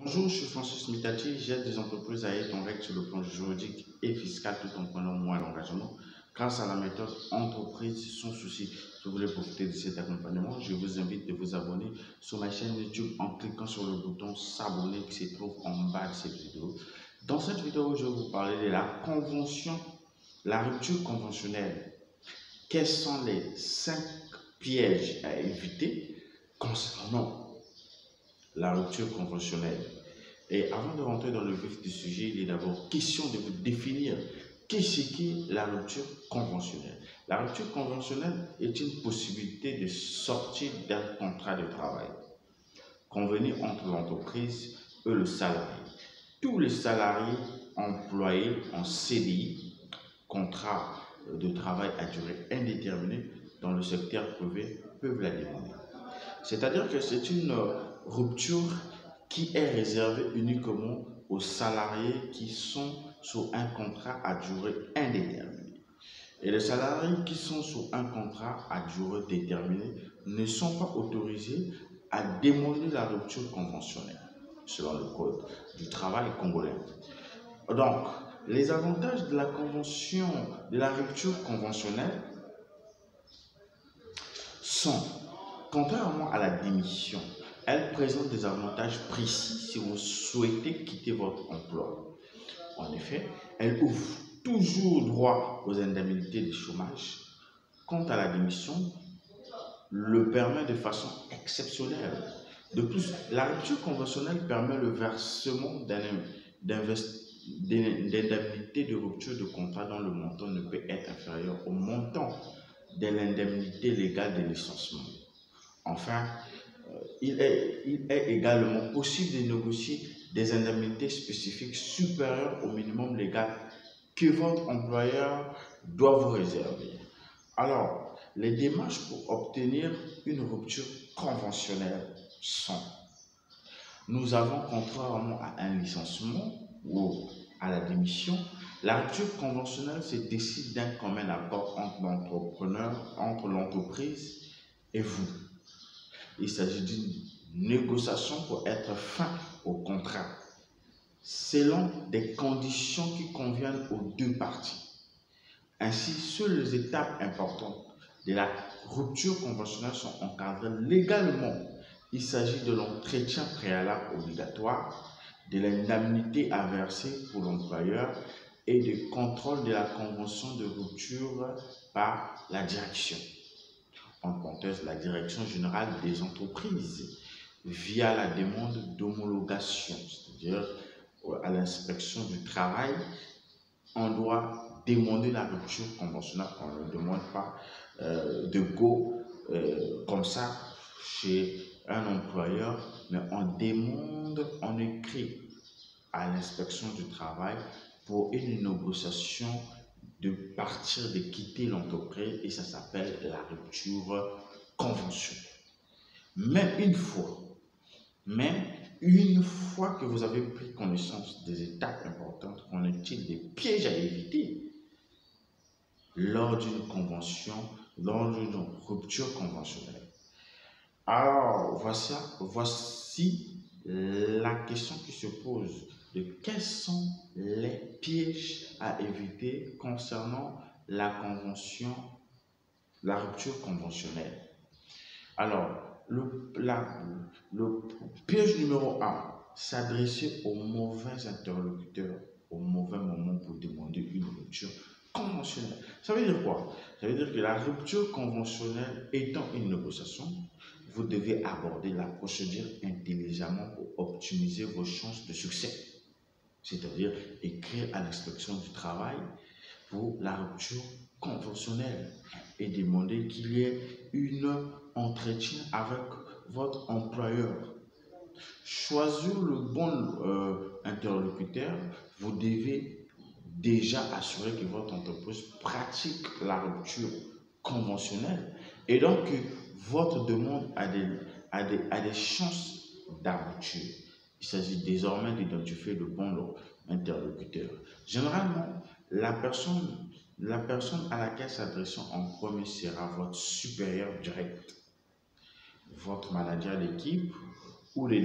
Bonjour, je suis Francis Mitati, j'aide des entreprises à être en règle sur le plan juridique et fiscal tout en prenant moins l'engagement. Grâce à la méthode entreprise sans souci, si vous voulez profiter de cet accompagnement, je vous invite de vous abonner sur ma chaîne YouTube en cliquant sur le bouton s'abonner qui se trouve en bas de cette vidéo. Dans cette vidéo, je vais vous parler de la convention, la rupture conventionnelle. Quels sont les 5 pièges à éviter concernant la rupture conventionnelle? Et avant de rentrer dans le vif du sujet, il est d'abord question de vous définir qu'est-ce qu'est la rupture conventionnelle. La rupture conventionnelle est une possibilité de sortir d'un contrat de travail convenu entre l'entreprise et le salarié. Tous les salariés employés en CDI, contrat de travail à durée indéterminée dans le secteur privé, peuvent la demander. C'est-à-dire que c'est une rupture qui est réservée uniquement aux salariés qui sont sous un contrat à durée indéterminée. Et les salariés qui sont sous un contrat à durée déterminée ne sont pas autorisés à demander la rupture conventionnelle, selon le Code du travail congolais. Donc, les avantages de la convention, de la rupture conventionnelle sont, contrairement à la démission, elle présente des avantages précis si vous souhaitez quitter votre emploi. En effet, elle ouvre toujours droit aux indemnités de chômage. Quant à la démission, le permet de façon exceptionnelle. De plus, la rupture conventionnelle permet le versement d'indemnités de rupture de contrat dont le montant ne peut être inférieur au montant de l'indemnité légale de licenciement. Enfin, il est également possible de négocier des indemnités spécifiques supérieures au minimum légal que votre employeur doit vous réserver. Alors, les démarches pour obtenir une rupture conventionnelle sont: nous avons, contrairement à un licenciement ou à la démission, la rupture conventionnelle se décide d'un commun accord entre l'entrepreneur, entre l'entreprise et vous. Il s'agit d'une négociation pour être fin au contrat, selon des conditions qui conviennent aux deux parties. Ainsi, seules les étapes importantes de la rupture conventionnelle sont encadrées légalement. Il s'agit de l'entretien préalable obligatoire, de l'indemnité à verser pour l'employeur et du contrôle de la convention de rupture par la direction. En parenthèse, la direction générale des entreprises, via la demande d'homologation, c'est-à-dire à l'inspection du travail, on doit demander la rupture conventionnelle. On ne demande pas de go comme ça chez un employeur, mais on demande, on écrit à l'inspection du travail pour une négociation de partir, de quitter l'entreprise, et ça s'appelle la rupture conventionnelle. Mais une fois que vous avez pris connaissance des étapes importantes, qu'en est-il des pièges à éviter lors d'une convention, lors d'une rupture conventionnelle? Alors, voici la question qui se pose de quels sont les pièges à éviter concernant la convention, la rupture conventionnelle. Alors, le piège numéro 1, s'adresser aux mauvais interlocuteurs au mauvais moment pour demander une rupture conventionnelle. Ça veut dire quoi? Ça veut dire que la rupture conventionnelle étant une négociation, vous devez aborder la procédure intelligemment pour optimiser vos chances de succès. C'est-à-dire écrire à l'inspection du travail pour la rupture conventionnelle et demander qu'il y ait un entretien avec votre employeur. Choisir le bon interlocuteur, vous devez déjà assurer que votre entreprise pratique la rupture conventionnelle et donc que votre demande a des chances d'aboutir. Il s'agit désormais d'identifier le bon interlocuteur. Généralement, la personne à laquelle s'adressons en premier sera votre supérieur direct, votre manager d'équipe ou les